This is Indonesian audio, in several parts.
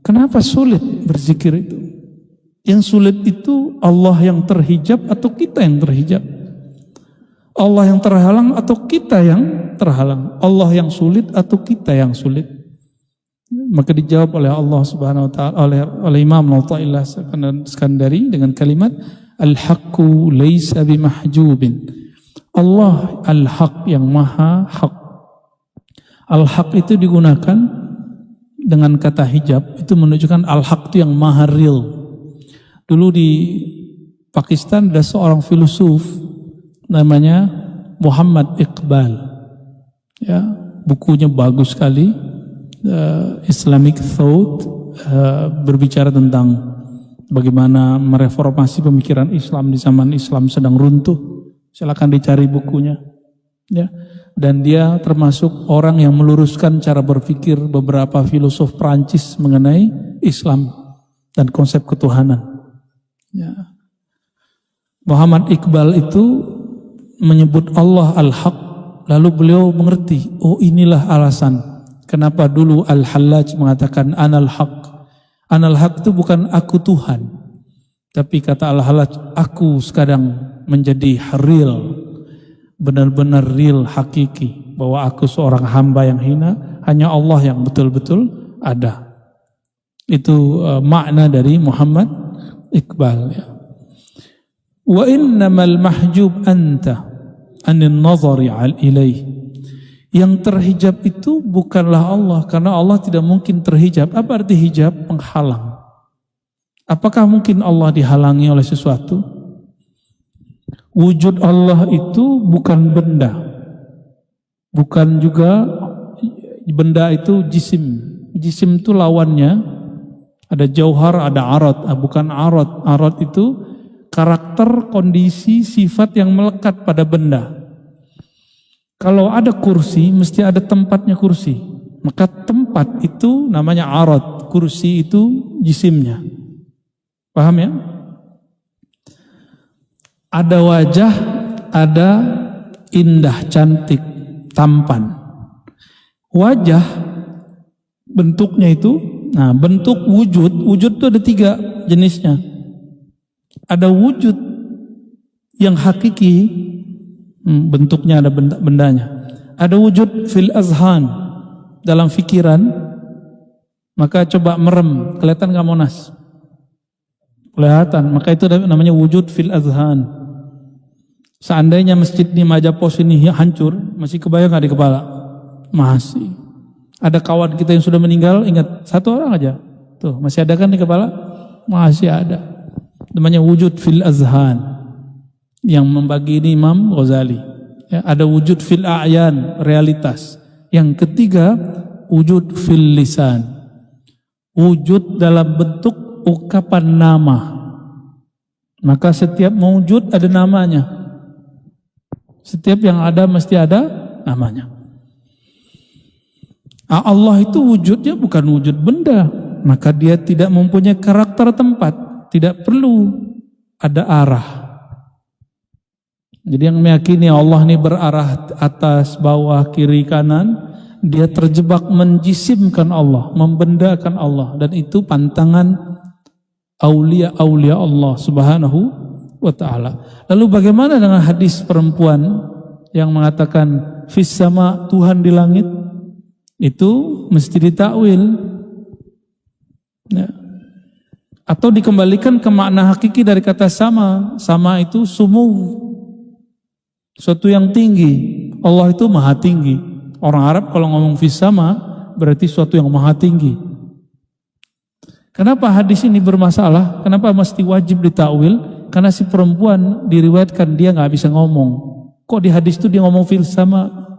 Kenapa sulit berzikir itu? Yang sulit itu Allah yang terhijab atau kita yang terhijab? Allah yang terhalang atau kita yang terhalang? Allah yang sulit atau kita yang sulit? Maka dijawab oleh Allah Subhanahu wa taala oleh Imam Athaillah Skandari dengan kalimat al-haqqu laisa bimahjubin. Allah al-haq yang maha hak. Al-haq itu digunakan dengan kata hijab, itu menunjukkan al-haq itu yang maha real. Dulu di Pakistan ada seorang filosof namanya Muhammad Iqbal. Ya, bukunya bagus sekali, Islamic Thought, berbicara tentang bagaimana mereformasi pemikiran Islam di zaman Islam sedang runtuh. Silakan dicari bukunya. Ya. Dan dia termasuk orang yang meluruskan cara berpikir beberapa filosof Prancis mengenai Islam dan konsep ketuhanan. Ya. Muhammad Iqbal itu menyebut Allah al-haq, lalu beliau mengerti, oh inilah alasan kenapa dulu Al-Hallaj mengatakan anal haq. Anal haq itu bukan aku Tuhan, tapi kata Al-Hallaj, aku sekarang menjadi real, benar-benar real, hakiki, bahwa aku seorang hamba yang hina, hanya Allah yang betul-betul ada. Itu makna dari Muhammad Iqbal. Ya. Wa innamal mahjub anta anin nazari ilaih. Yang terhijab itu bukanlah Allah, karena Allah tidak mungkin terhijab. Apa arti hijab? Penghalang. Apakah mungkin Allah dihalangi oleh sesuatu? Wujud Allah itu bukan benda, bukan juga benda itu jisim. Jisim itu lawannya. Ada jauhar, ada arad, bukan arad. Arad itu karakter, kondisi, sifat yang melekat pada benda. Kalau ada kursi, mesti ada tempatnya kursi. Maka tempat itu namanya arad, kursi itu jisimnya. Paham ya? Ada wajah, ada indah, cantik, tampan. Wajah, bentuknya itu, nah bentuk wujud itu ada 3 jenisnya. Ada wujud yang hakiki, bentuknya ada bendanya. Ada wujud fil azhan, dalam fikiran. Maka coba merem, kelihatan gak Monas? Kelihatan, maka itu namanya wujud fil azhan. Seandainya masjid di Majapos ini hancur, masih kebayang gak di kepala? Masih. Ada kawan kita yang sudah meninggal, ingat 1 orang aja. Tuh, masih ada kan di kepala? Masih ada. Namanya wujud fil azhan. Yang membagi ini Imam Ghazali. Ya, ada wujud fil a'yan, realitas. Yang ketiga, wujud fil lisan. Wujud dalam bentuk ungkapan nama. Maka setiap wujud ada namanya. Setiap yang ada mesti ada namanya. Allah itu wujudnya bukan wujud benda, maka dia tidak mempunyai karakter tempat, tidak perlu ada arah. Jadi yang meyakini Allah ini berarah atas, bawah, kiri, kanan, dia terjebak menjisimkan Allah, membendakan Allah, dan itu pantangan aulia-aulia Allah Subhanahu wa ta'ala. Lalu bagaimana dengan hadis perempuan yang mengatakan fis sama, Tuhan di langit? Itu mesti ditakwil, ya. Atau dikembalikan ke makna hakiki dari kata sama. Sama itu sumu, suatu yang tinggi. Allah itu maha tinggi. Orang Arab kalau ngomong fis sama berarti suatu yang maha tinggi. Kenapa hadis ini bermasalah? Kenapa mesti wajib ditakwil? Karena si perempuan diriwayatkan dia nggak bisa ngomong. Kok di hadis itu dia ngomong fil sama?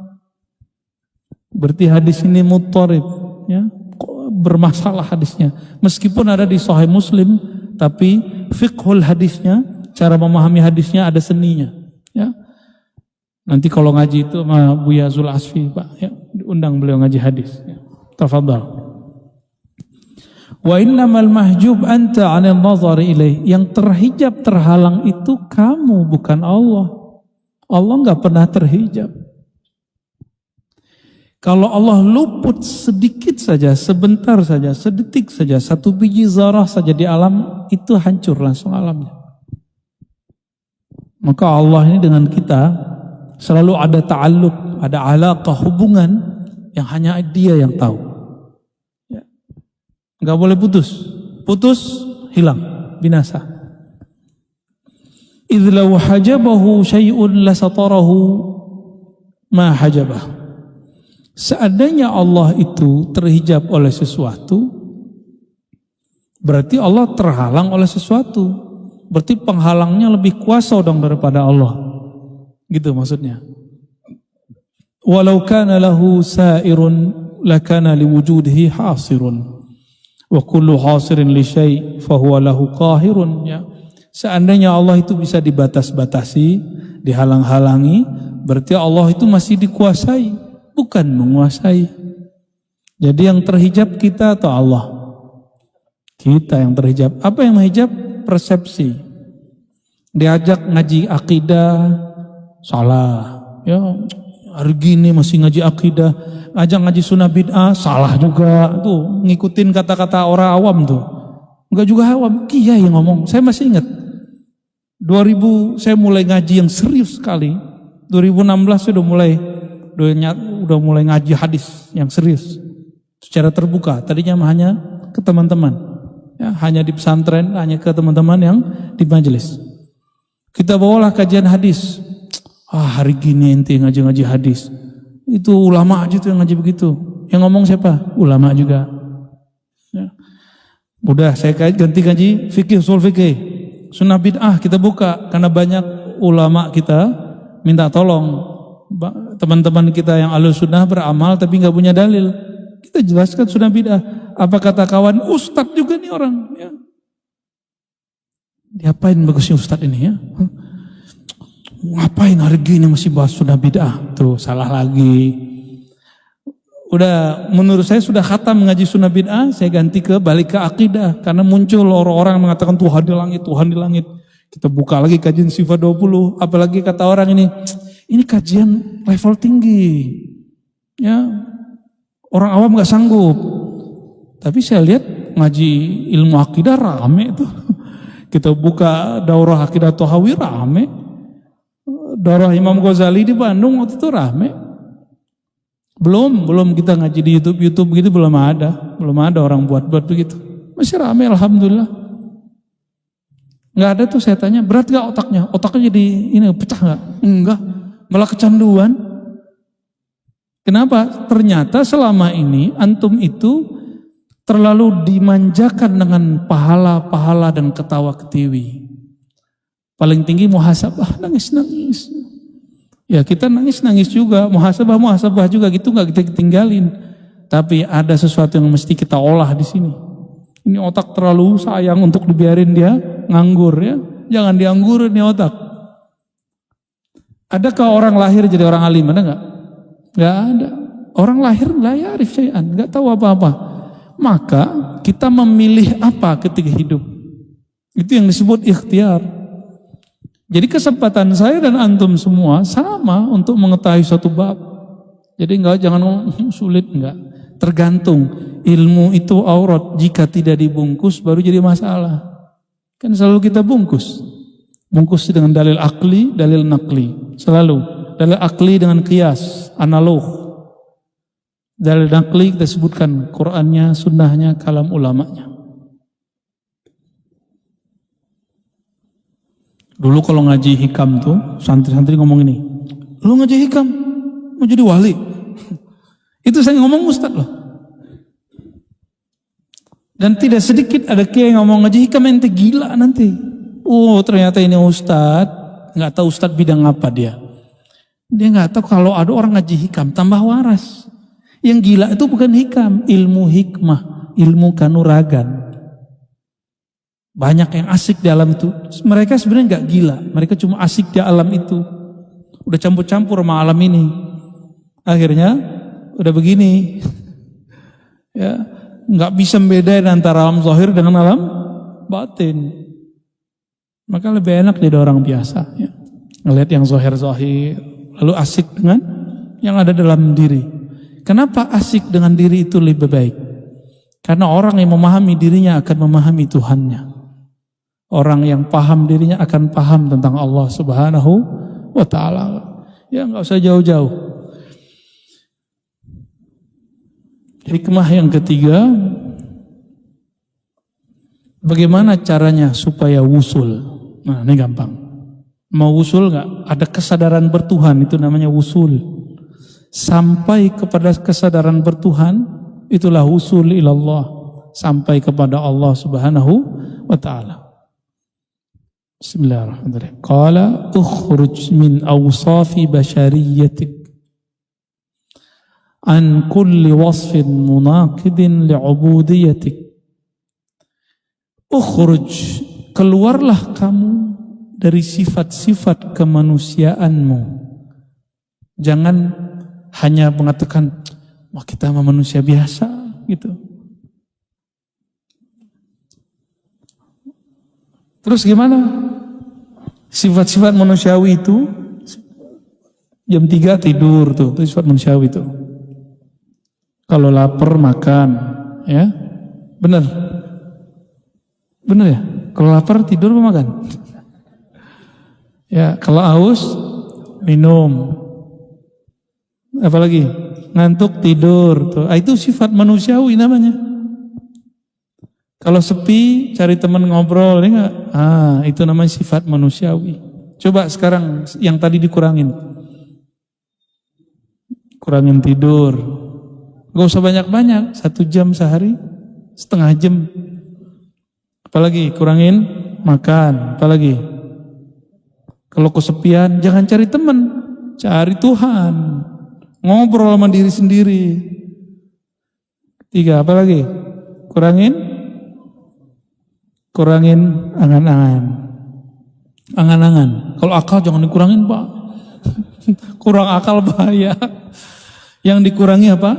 Berarti hadis ini muttarib, ya, bermasalah hadisnya. Meskipun ada di Sahih Muslim, tapi fiqhul hadisnya, cara memahami hadisnya ada seninya. Ya. Nanti kalau ngaji itu sama Buya Zul Asfi, Pak, ya, diundang beliau ngaji hadis. Ya. Tafadhal. Wa innamal mahjub anta 'anil nazari ilaih. Yang terhijab, terhalang itu kamu, bukan Allah. Allah enggak pernah terhijab. Kalau Allah luput sedikit saja, sebentar saja, sedetik saja, satu biji zarah saja di alam, itu hancur langsung alamnya. Maka Allah ini dengan kita selalu ada ta'alluq, ada alaqah, hubungan yang hanya Dia yang tahu. Ya. Gak boleh putus. Putus, hilang, binasa. Idh law hajabahu syai'un lasatarahu ma hajabah. Seandainya Allah itu terhijab oleh sesuatu, berarti Allah terhalang oleh sesuatu. Berarti penghalangnya lebih kuasa dong daripada Allah. Gitu maksudnya. Walau kana lahu sa'irun lakana liwujudihi hasirun. Wa kullu hasirin li syai' fahuwa lahu qahirun. Ya. Seandainya Allah itu bisa dibatas-batasi, dihalang-halangi, berarti Allah itu masih dikuasai, bukan menguasai. Jadi yang terhijab kita atau Allah? Kita yang terhijab. Apa yang menghijab? Persepsi. Diajak ngaji akidah, salah. Ya, hari gini masih ngaji akidah. Ngajak ngaji sunnah bid'ah, salah juga. Tuh, ngikutin kata-kata orang awam tuh. Enggak juga awam, kiai yang ngomong. Saya masih ingat 2000 saya mulai ngaji yang serius sekali. 2016 sudah mulai ngaji hadis yang serius secara terbuka. Tadinya hanya ke teman-teman, ya, hanya di pesantren, hanya ke teman-teman yang di majelis. Kita bawalah kajian hadis. Hari gini ente ngaji-ngaji hadis. Itu ulama aja tuh yang ngaji begitu. Yang ngomong siapa? Ulama juga. Ya. Udah saya ganti ngaji fikih, usul fikih. Sunnah bid'ah kita buka karena banyak ulama kita minta tolong. Teman-teman kita yang ahlus sunnah beramal tapi nggak punya dalil. Kita jelaskan sunnah bid'ah. Apa kata kawan? Ustadz juga nih orang. Ya. Diapain bagusnya ustadz ini ya? Ngapain hari gini masih bahas sunnah bid'ah? Tuh salah lagi. Udah menurut saya sudah khatam mengaji sunnah bid'ah, saya ganti balik ke akidah karena muncul orang-orang mengatakan Tuhan di langit, Tuhan di langit. Kita buka lagi kajian sifat 20, apalagi kata orang ini kajian level tinggi. Ya. Orang awam enggak sanggup. Tapi saya lihat ngaji ilmu akidah rame tuh. Kita buka daurah akidah Tohawi rame. Daurah Imam Ghazali di Bandung waktu itu rame. Belum kita ngaji di YouTube gitu belum ada orang buat begitu. Masih ramai alhamdulillah. Nggak ada tuh saya tanya, berat nggak otaknya? Otaknya jadi pecah nggak? Enggak, malah kecanduan. Kenapa? Ternyata selama ini antum itu terlalu dimanjakan dengan pahala-pahala dan ketawa ketiwi. Paling tinggi muhasabah, nangis. Ya kita nangis juga, muhasabah juga gitu nggak kita tinggalin. Tapi ada sesuatu yang mesti kita olah di sini. Ini otak terlalu sayang untuk dibiarin dia nganggur ya. Jangan dianggurin nih otak. Adakah orang lahir jadi orang alim? Ada nggak? Nggak ada. Orang lahir la ya'rif syai'an, nggak tahu apa-apa. Maka kita memilih apa ketika hidup? Itu yang disebut ikhtiar. Jadi kesempatan saya dan antum semua sama untuk mengetahui suatu bab. Jadi jangan sulit enggak. Tergantung ilmu itu aurat, jika tidak dibungkus baru jadi masalah. Kan selalu kita bungkus. Bungkus dengan dalil akli, dalil nakli. Selalu. Dalil akli dengan qiyas, analog. Dalil nakli kita sebutkan Qur'annya, sunnahnya, kalam ulamanya. Dulu kalau ngaji hikam tuh, santri-santri ngomong ini, lu ngaji hikam, mau jadi wali. Itu saya ngomong ustad loh. Dan tidak sedikit ada kiai yang ngomong ngaji hikam ente gila nanti. Oh ternyata ini ustad, nggak tahu ustad bidang apa dia. Dia nggak tahu kalau ada orang ngaji hikam tambah waras. Yang gila itu bukan hikam, ilmu hikmah, ilmu kanuragan. Banyak yang asik di alam itu. Mereka sebenarnya nggak gila, mereka cuma asik di alam itu. Udah campur-campur sama alam ini. Akhirnya udah begini. Ya, nggak bisa membedain antara alam zahir dengan alam batin. Maka lebih enak jadi orang biasa. Ya. Ngelihat yang zahir-zahir, lalu asik dengan yang ada dalam diri. Kenapa asik dengan diri itu lebih baik? Karena orang yang memahami dirinya akan memahami Tuhannya. Orang yang paham dirinya akan paham tentang Allah Subhanahu wa ta'ala. Ya nggak usah jauh-jauh. Hikmah yang ketiga, bagaimana caranya supaya wusul? Nah ini gampang. Mau wusul nggak? Ada kesadaran bertuhan, itu namanya wusul. Sampai kepada kesadaran bertuhan, itulah wusul ilallah. Sampai kepada Allah Subhanahu wa ta'ala. Bismillahirrahmanirrahim. Qala ukhruj min awsafi basyariyatik an kulli wasfin munaqidin li'ubudiyatik. Ukhruj, keluarlah kamu dari sifat-sifat kemanusiaanmu. Jangan hanya mengatakan, wah kita manusia biasa gitu. Terus gimana? Sifat-sifat manusiawi itu jam 3 tidur tuh, itu sifat manusiawi itu. Kalau lapar makan, ya. Benar. Benar ya? Kalau lapar tidur apa makan? Ya, kalau haus minum. Apalagi ngantuk tidur tuh. Itu sifat manusiawi namanya. Kalau sepi cari teman ngobrol, ya enggak? Itu namanya sifat manusiawi. Coba sekarang yang tadi dikurangin. Kurangin tidur. Gak usah banyak-banyak, 1 jam sehari, setengah jam. Apalagi kurangin makan, apalagi kalau kesepian jangan cari teman, cari Tuhan. Ngobrol sama diri sendiri. 3, apalagi kurangin angan-angan. Angan-angan. Kalau akal jangan dikurangin, Pak. Kurang akal bahaya. Yang dikurangi apa?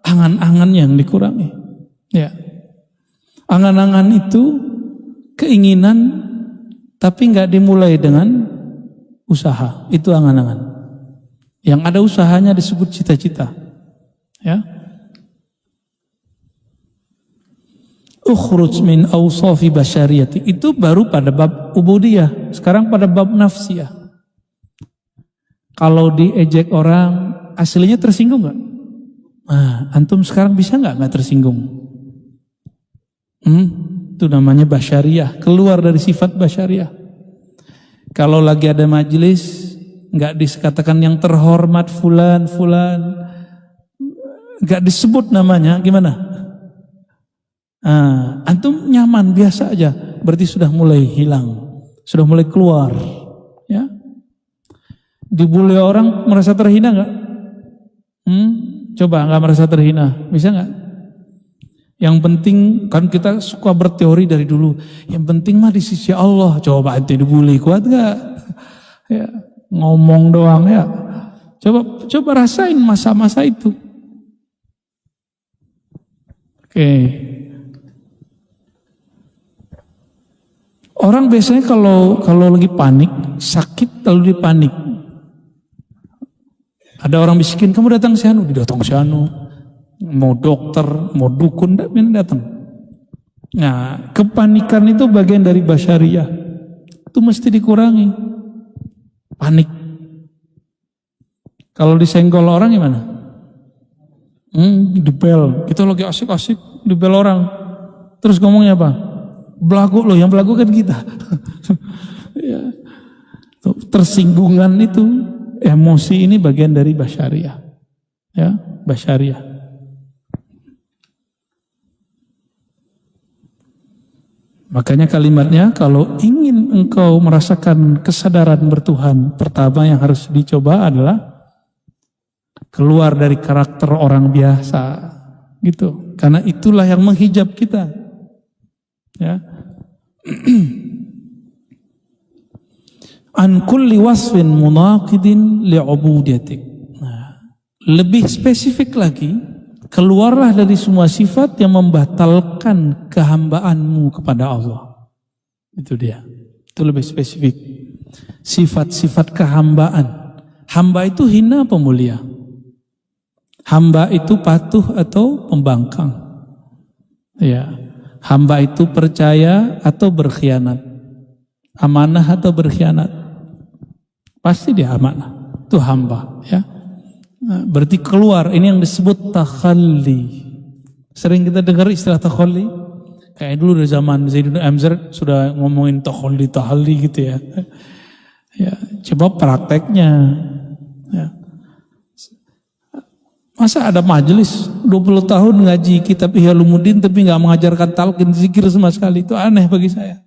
Angan-angan yang dikurangi. Ya. Angan-angan itu keinginan tapi nggak dimulai dengan usaha. Itu angan-angan. Yang ada usahanya disebut cita-cita. Ya. Ukhruj min awsafi basyariyati, itu baru pada bab ubudiyah. Sekarang pada bab nafsiyah. Kalau diejek orang, aslinya tersinggung nggak? Antum sekarang bisa nggak tersinggung? Itu namanya basyariyah, keluar dari sifat basyariyah. Kalau lagi ada majelis, nggak dikatakan yang terhormat fulan, nggak disebut namanya, gimana? Antum nyaman biasa aja, berarti sudah mulai hilang, sudah mulai keluar, ya. Dibully orang merasa terhina nggak? Coba nggak merasa terhina, bisa nggak? Yang penting kan kita suka berteori dari dulu. Yang penting mah di sisi Allah. Coba ente dibully, kuat nggak? Ya, ngomong doang ya. Coba rasain masa-masa itu. Oke. Orang biasanya kalau lagi panik, sakit lalu dia panik. Ada orang bisikin, kamu datang ke sana, datang ke sana. Mau dokter, mau dukun, datang. Nah, kepanikan itu bagian dari basyariyah. Itu mesti dikurangi. Panik. Kalau disenggol orang gimana? Dibel. Kita lagi asik-asik dibel orang. Terus ngomongnya apa? Belagu loh, yang belagu kan kita. Ya. Tersinggungan itu, emosi ini bagian dari basyariyah. Ya, basyariyah. Makanya kalimatnya, kalau ingin engkau merasakan kesadaran bertuhan, pertama yang harus dicoba adalah keluar dari karakter orang biasa, gitu. Karena itulah yang menghijab kita. Ya. An kulli wasfin munaqidin li'ubudiyatik. Nah, lebih spesifik lagi, keluarlah dari semua sifat yang membatalkan kehambaanmu kepada Allah. Itu dia. Itu lebih spesifik. Sifat-sifat kehambaan. Hamba itu hina apa mulia? Hamba itu patuh atau pembangkang? Ya. Hamba itu percaya atau berkhianat? Amanah atau berkhianat? Pasti dia amanah. Itu hamba, ya. Nah, berarti keluar, ini yang disebut takhalli. Sering kita dengar istilah takhalli. Kayak dulu dari zaman Zaidun Amzar sudah ngomongin takhalli gitu ya. Ya, coba prakteknya. Ya. Masa ada majelis 20 tahun ngaji kitab Ihya Ulumuddin tapi nggak mengajarkan talqin zikir sama sekali, itu aneh bagi saya.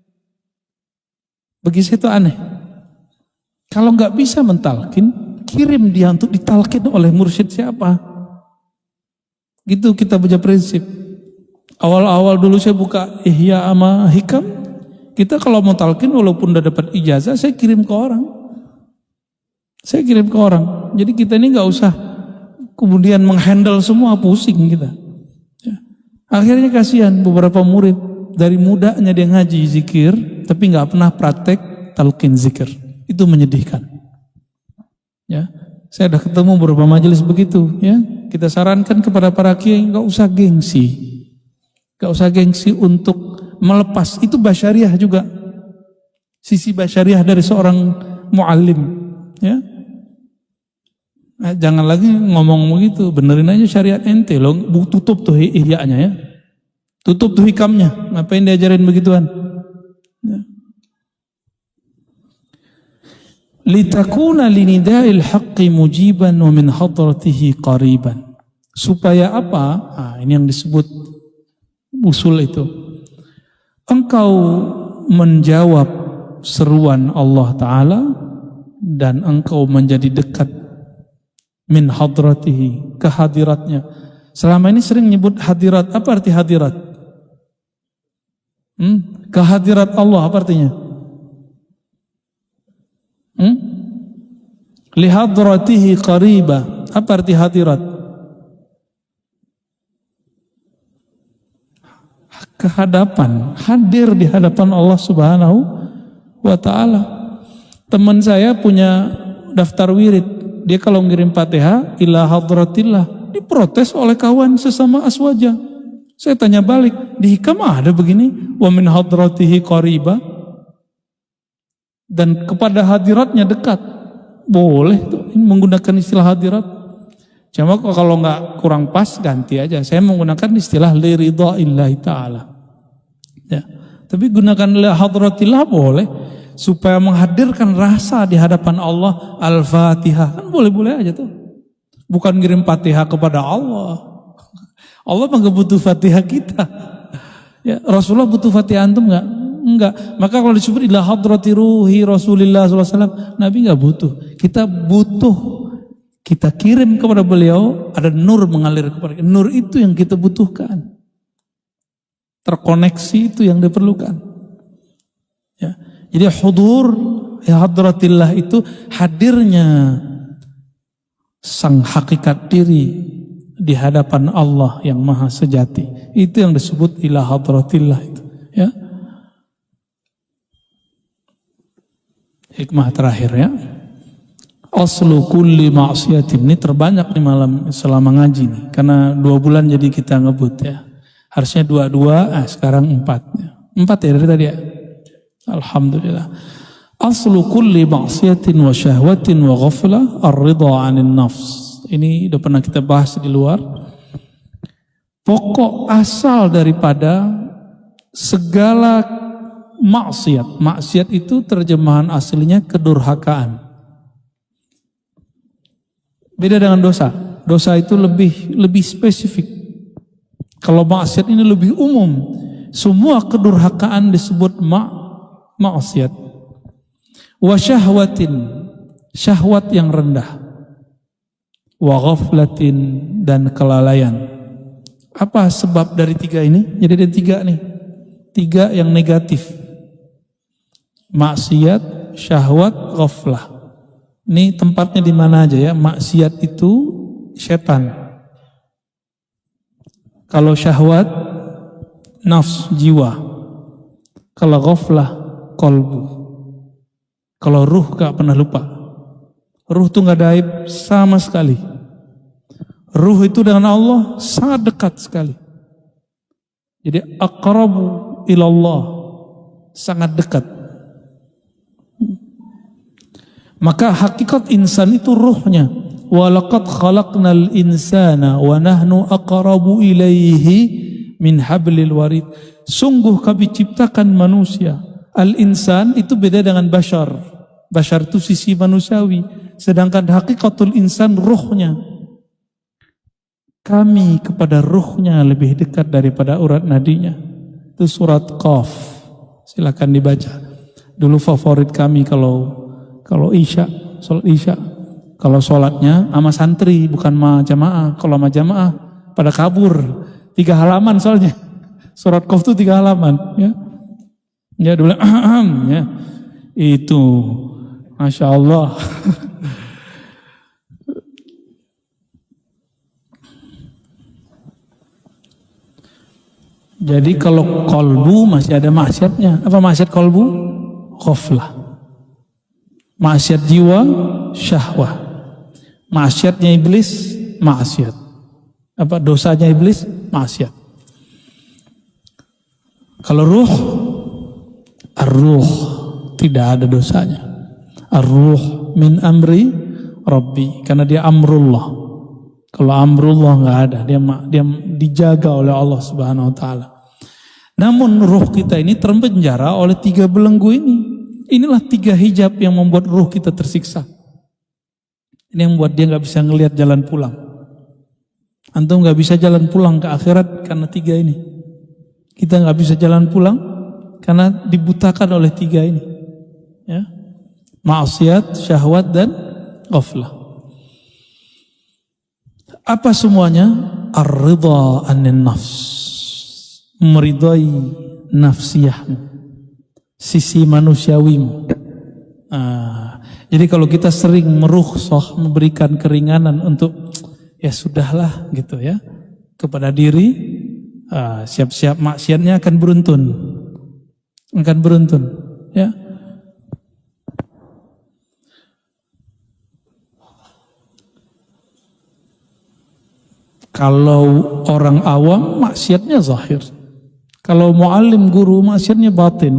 Bagi saya itu aneh. Kalau nggak bisa mentalkin, kirim dia untuk ditalkin oleh mursyid siapa. Gitu kita punya prinsip. Awal-awal dulu saya buka Ihya sama Hikam, kita kalau mau talqin walaupun udah dapat ijazah, saya kirim ke orang. Jadi kita ini nggak usah kemudian menghandle semua, pusing kita. Ya. Akhirnya kasihan beberapa murid dari mudanya dia ngaji zikir, tapi nggak pernah praktek talqin zikir. Itu menyedihkan. Ya, saya udah ketemu beberapa majelis begitu. Ya, kita sarankan kepada para kiai nggak usah gengsi untuk melepas. Itu basyariah juga, sisi basyariah dari seorang muallim. Ya. Nah, jangan lagi ngomong begitu, benerin aja syariat ente loh, tutup tuh ihya'nya ya. Tutup tuh hikamnya, ngapain diajarin begituan? Ya. Litakuna linida'il haqqi mujiban wa min hadratihi qariban. Supaya apa? Nah, ini yang disebut usul itu. Engkau menjawab seruan Allah Ta'ala dan engkau menjadi dekat min hadratihi, kehadiratnya. Selama ini sering nyebut hadirat. Apa arti hadirat? Kehadirat Allah apa artinya? Li hadratihi qariba. Apa arti hadirat? Kehadapan, hadir di hadapan Allah Subhanahu wa Ta'ala. Teman saya punya daftar wirid. Dia kalau ngirim Fatihah ila hadratillah, diprotes oleh kawan sesama aswaja. Saya tanya balik, di Hikam ada begini, wa min hadratihi qariba, dan kepada hadiratnya dekat. Boleh tuh menggunakan istilah hadirat. Cuma kalau nggak kurang pas ganti aja. Saya menggunakan istilah li ridhaillahi ta'ala. Ya. Tapi gunakan li hadratillah boleh. Supaya menghadirkan rasa di hadapan Allah. Al-Fatihah, kan boleh-boleh aja tuh. Bukan ngirim Fatihah kepada Allah. Allah mah gak butuh Fatihah kita. Ya, Rasulullah butuh Fatihah antum gak? Enggak. Maka kalau disebut ila hadrati ruhi Rasulullah SAW, Nabi gak butuh. Kita butuh. Kita kirim kepada beliau, ada nur mengalir kepada kita. Nur itu yang kita butuhkan. Terkoneksi itu yang diperlukan. Ya. Jadi hudur ya hadratillah itu hadirnya sang hakikat diri di hadapan Allah yang maha sejati. Itu yang disebut ila hadratillah itu, ya. Hikmah terakhir ya. Aslu kulli ma'siyatin, ini terbanyak nih malam selama ngaji nih. Karena 2 bulan jadi kita ngebut ya. Harusnya 2, sekarang 4. 4 ya dari tadi ya. Alhamdulillah. Aslu kulli ma'siyatin wa syahwatin wa ghaflah ar-ridha 'anil nafs. Ini udah pernah kita bahas di luar. Pokok asal daripada segala maksiat. Maksiat itu terjemahan aslinya kedurhakaan. Beda dengan dosa. Dosa itu lebih spesifik. Kalau maksiat ini lebih umum. Semua kedurhakaan disebut maksiat. Wa syahwatin, syahwat yang rendah. Wa ghaflatin, dan kelalaian. Apa sebab dari 3 ini? Jadi ada 3 nih. 3 yang negatif. Maksiat, syahwat, ghaflah. Ini tempatnya di mana aja ya? Maksiat itu setan. Kalau syahwat, nafs, jiwa. Kalau ghaflah, kolbu. Kalau ruh gak pernah lupa. Ruh tuh gak ada aib sama sekali. Ruh itu dengan Allah sangat dekat sekali. Jadi aqrabu ilallah, sangat dekat. Maka hakikat insan itu ruhnya. Walaqad khalaqnal insana wa nahnu aqrabu ilaihi min hablil warid. Sungguh kami ciptakan manusia. Al-insan itu beda dengan bashar. Bashar itu sisi manusiawi. Sedangkan hakikatul insan ruhnya. Kami kepada ruhnya lebih dekat daripada urat nadinya. Itu surat Qaf. Silakan dibaca. Dulu favorit kami kalau isya, sholat isya. Kalau sholatnya sama santri, bukan sama jamaah. Kalau sama jamaah pada kabur. 3 halaman soalnya. Surat Qaf itu 3 halaman. Ya, ya dulu ya. Itu, Masya Allah. Jadi kalau kolbu masih ada maksiatnya. Apa maksiat kolbu? Ghaflah. Maksiat jiwa, syahwah. Maksiatnya iblis, maksiat. Apa dosanya iblis? Maksiat. Kalau ruh, ar-ruh tidak ada dosanya. Ar-ruh min amri Rabbi, karena dia amrullah. Kalau amrullah nggak ada, dia dijaga oleh Allah Subhanahu Wa Taala. Namun ruh kita ini terpenjara oleh 3 belenggu ini. Inilah 3 hijab yang membuat ruh kita tersiksa. Ini yang membuat dia nggak bisa ngelihat jalan pulang. Antum nggak bisa jalan pulang ke akhirat karena 3 ini. Kita nggak bisa jalan pulang karena dibutakan oleh 3 ini. Ya, maksiat, syahwat dan ghaflah. Apa semuanya? Ar-ridha anin nafs. Meridai nafsiyahmu, sisi manusiawimu. Jadi kalau kita sering merukhsah, memberikan keringanan untuk ya sudahlah gitu ya kepada diri, siap-siap maksiatnya akan beruntun, ya. Kalau orang awam maksiatnya zahir. Kalau muallim guru maksiatnya batin.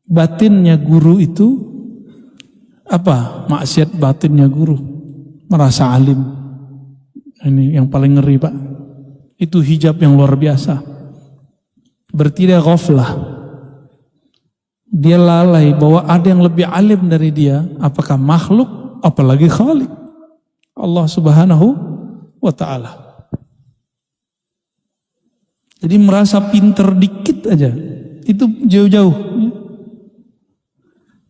Batinnya guru itu apa? Maksiat batinnya guru. Merasa alim. Ini yang paling ngeri, Pak. Itu hijab yang luar biasa. Berarti dia ghaflah. Dia lalai bahwa ada yang lebih alim dari dia. Apakah makhluk? Apalagi khalik. Allah Subhanahu wa Ta'ala. Jadi merasa pinter dikit aja, itu jauh-jauh.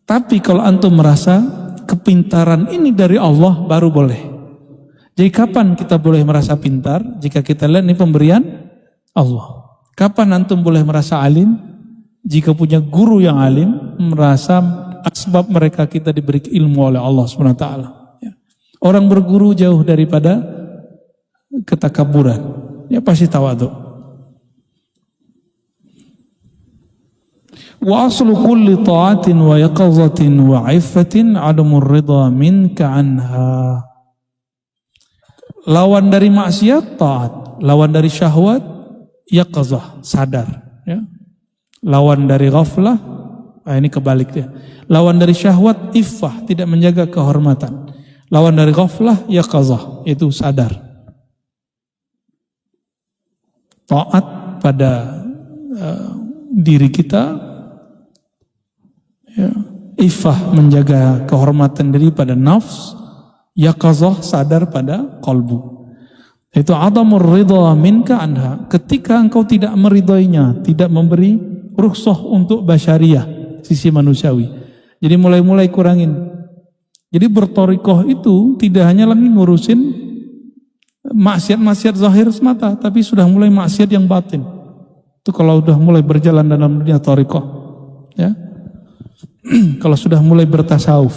Tapi kalau antum merasa kepintaran ini dari Allah, baru boleh. Jadi kapan kita boleh merasa pintar? Jika kita lihat ini pemberian Allah. Kapan antum boleh merasa alim? Jika punya guru yang alim, merasa asbab mereka kita diberi ilmu oleh Allah Subhanahu wa Ta'ala. Orang berguru jauh daripada ketakaburan. Ya pasti tawadhu. Wa aslu kulli ta'atin wa yaqazatin wa 'iffatin 'adamur ridha minka anha. Lawan dari maksiat taat, lawan dari syahwat yaqazah, sadar, ya. Lawan dari ghaflah, ini kebalik dia. Lawan dari syahwat iffah, tidak menjaga kehormatan. Lawan dari ghaflah yaqazah, itu sadar. Taat pada diri kita, ya. Iffah menjaga kehormatan diri pada nafs, yaqazah sadar pada qalbu. Itu adamur ridha minka anha. Ketika engkau tidak meridainya, tidak memberi rukhsah untuk basyariah, sisi manusiawi. Jadi mulai-mulai kurangin. Jadi bertorikoh itu tidak hanya lagi ngurusin maksiat-maksiat zahir semata, tapi sudah mulai maksiat yang batin. Itu kalau sudah mulai berjalan dalam dunia torikoh, ya. Kalau sudah mulai bertasawuf,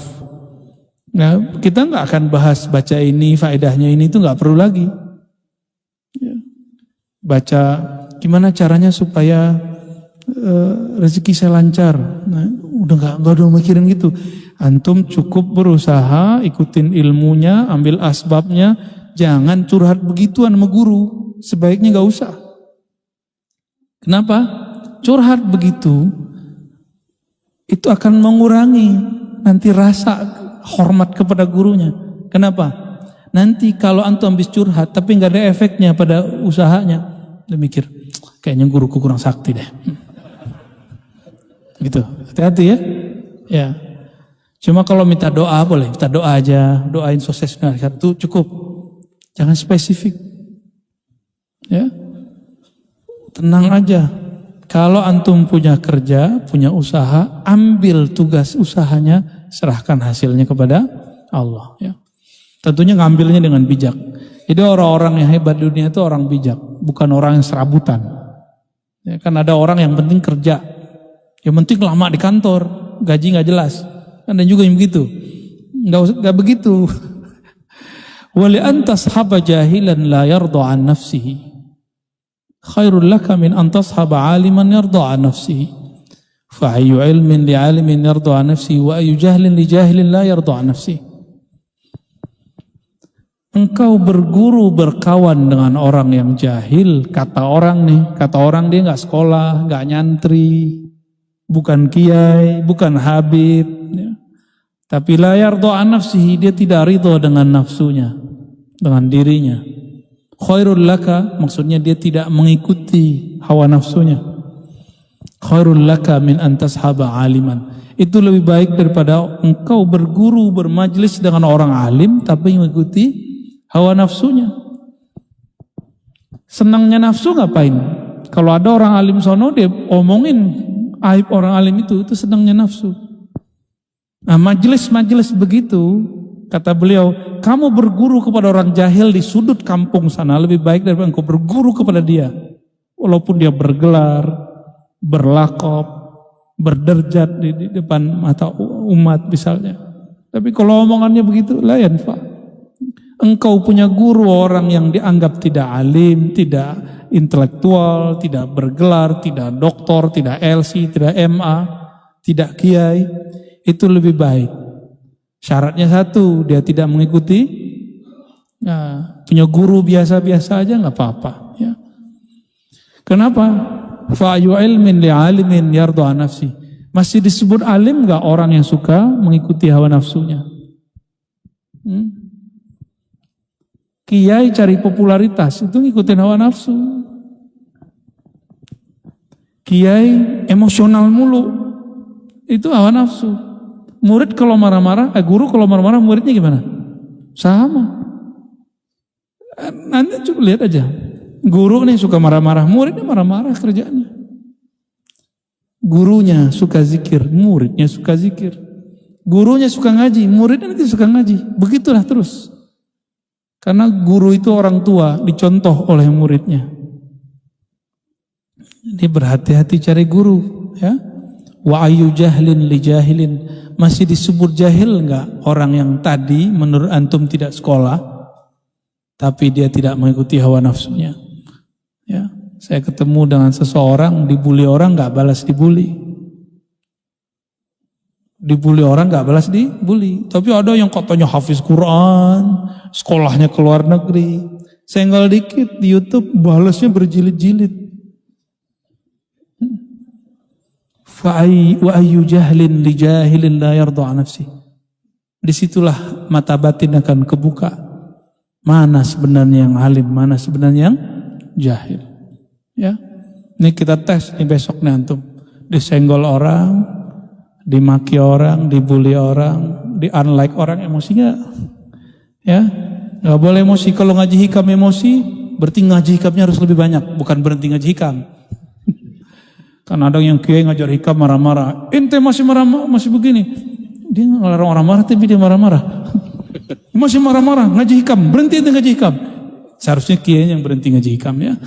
ya, kita nggak akan bahas baca ini, faedahnya ini, itu nggak perlu lagi. Ya. Baca gimana caranya supaya rezeki saya lancar. Nah, udah nggak ada mikirin gitu. Antum cukup berusaha, ikutin ilmunya, ambil asbabnya, jangan curhat begituan sama guru. Sebaiknya gak usah. Kenapa? Curhat begitu, itu akan mengurangi nanti rasa hormat kepada gurunya. Kenapa? Nanti kalau antum habis curhat tapi nggak ada efeknya pada usahanya, dia mikir kayaknya guruku kurang sakti deh. Gitu. Hati-hati ya. Ya. Cuma kalau minta doa boleh, minta doa aja, doain suksesnya itu cukup. Jangan spesifik. Ya. Tenang aja. Kalau antum punya kerja, punya usaha, ambil tugas usahanya, serahkan hasilnya kepada Allah. Ya. Tentunya ngambilnya dengan bijak. Jadi orang-orang yang hebat di dunia itu orang bijak, bukan orang yang serabutan. Ya, kan ada orang yang penting kerja, yang penting lama di kantor, gaji nggak jelas. Kan ada juga yang begitu. Nggak begitu. Wali antas haba jahilan la yarda an nafsihi. Khairul laka min antas haba aliman yarda an nafsihi. Fa ayu ilmin li alimin yarda an nafsihi wa ayu jahlin li jahilin la yarda an nafsihi. Engkau berguru berkawan dengan orang yang jahil, kata orang dia nggak sekolah, nggak nyantri, bukan kiai, bukan habib, ya. Tapi la yarda an nafsihi, dia tidak ridho dengan nafsunya, dengan dirinya. Khairul laka, maksudnya dia tidak mengikuti hawa nafsunya. Khairul laka min antashaba aliman. Itu lebih baik daripada engkau berguru bermajlis dengan orang alim tapi mengikuti hawa nafsunya. Senangnya nafsu ngapain? Kalau ada orang alim sono dia omongin aib orang alim itu senangnya nafsu. Nah majelis-majelis begitu, kata beliau, kamu berguru kepada orang jahil di sudut kampung sana lebih baik daripada engkau berguru kepada dia. Walaupun dia bergelar, berlakop, berderjat di depan mata umat misalnya. Tapi kalau omongannya begitu, la yanfa. Engkau punya guru orang yang dianggap tidak alim, tidak intelektual, tidak bergelar, tidak doktor, tidak LC, tidak MA, tidak kiai, itu lebih baik. Syaratnya satu, dia tidak mengikuti. Nah, punya guru biasa-biasa aja nggak apa-apa. Ya. Kenapa? Fa'ayu ilmin li alimin yarda nafsi. Masih disebut alim nggak orang yang suka mengikuti hawa nafsunya? Kiai cari popularitas, itu ngikutin hawa nafsu. Kiai emosional mulu, itu hawa nafsu. Murid kalau marah-marah, guru kalau marah-marah, muridnya gimana? Sama. Nanti coba lihat aja. Guru nih suka marah-marah, muridnya marah-marah kerjaannya. Gurunya suka zikir, muridnya suka zikir. Gurunya suka ngaji, muridnya nanti suka ngaji. Begitulah terus. Karena guru itu orang tua, dicontoh oleh muridnya. Jadi berhati-hati cari guru, ya. Wa ayu jahlin li jahilin. Masih disebut jahil enggak orang yang tadi menurut antum tidak sekolah, tapi dia tidak mengikuti hawa nafsunya. Ya, saya ketemu dengan seseorang dibully orang enggak balas dibully. Dibully orang enggak balas dibully. Tapi ada yang katanya hafiz Quran, sekolahnya ke luar negeri, senggol dikit di YouTube balasnya berjilid-jilid. Wa ayyu jahlin li jahilin la yarda nafsi. Disitulah mata batin akan kebuka. Mana sebenarnya yang alim, mana sebenarnya yang jahil. Ya, ini kita tes nih besok nih antum. Disenggol orang, dimaki orang, dibully orang, di-unlike orang, emosi gak? Ya, gak boleh emosi. Kalau ngaji hikam emosi, berarti ngaji hikamnya harus lebih banyak, bukan berhenti ngaji hikam. Kan ada yang kiai ngajar hikam marah-marah, ente masih marah-marah, masih begini. Dia ngelarang orang marah, tapi dia marah-marah. Masih marah-marah, ngaji hikam, berhenti ente ngaji hikam. Seharusnya kiai yang berhenti ngaji hikam ya.